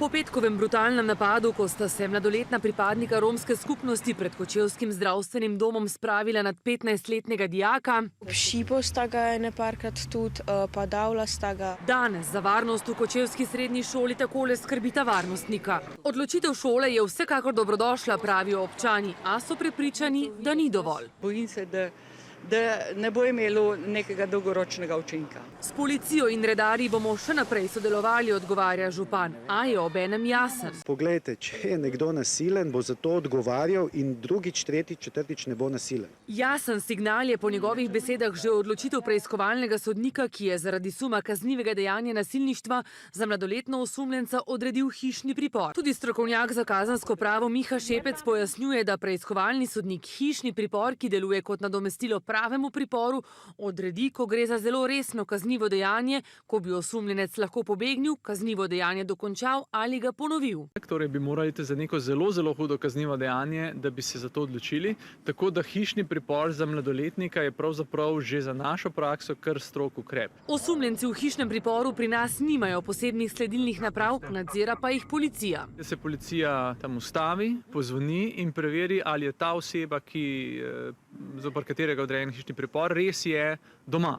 Po petkovem brutalnem napadu, ko sta se mladoletna pripadnika romske skupnosti pred kočevskim zdravstvenim domom spravila nad 15-letnega dijaka, Šipo sta ga ene parkrat tudi, pa davla sta ga. danes za varnost v kočevski srednji šoli takole skrbita varnostnika. Odločitev šole je vsekakor dobrodošla, pravijo občani, a so prepričani, da ni dovolj. Bojim se, da ne bo imelo nekega dolgoročnega učinka. S policijo in redarji bomo še naprej sodelovali, odgovarja župan, a je obenem jasen. Poglejte, če je nekdo nasilen, bo za to odgovarjal in drugič, tretjič, četrtič ne bo nasilen. Jasen signal je po njegovih besedah že odločitev preiskovalnega sodnika, ki je zaradi suma kaznivega dejanja nasilništva za mladoletno osumljenca odredil hišni pripor. Tudi strokovnjak za kazensko pravo Miha Šepec pojasnjuje, da preiskovalni sodnik hišni pripor, ki deluje kot nadomestilo pravemu priporu, odredi, ko gre za zelo resno kaznivo dejanje, ko bi osumljenec lahko pobegnil, kaznivo dejanje dokončal ali ga ponovil. Torej bi morali za neko zelo hudo kaznivo dejanje, da bi se za to odločili. Tako da hišni pripor za mladoletnika je pravzaprav že za našo prakso kar strog ukrep. Osumljenci v hišnem priporu pri nas nimajo posebnih sledilnih naprav, nadzira pa jih policija. Se policija tam ustavi, pozvoni in preveri, ali je ta oseba, zoper katerega odrejen hišni pripor, res je doma.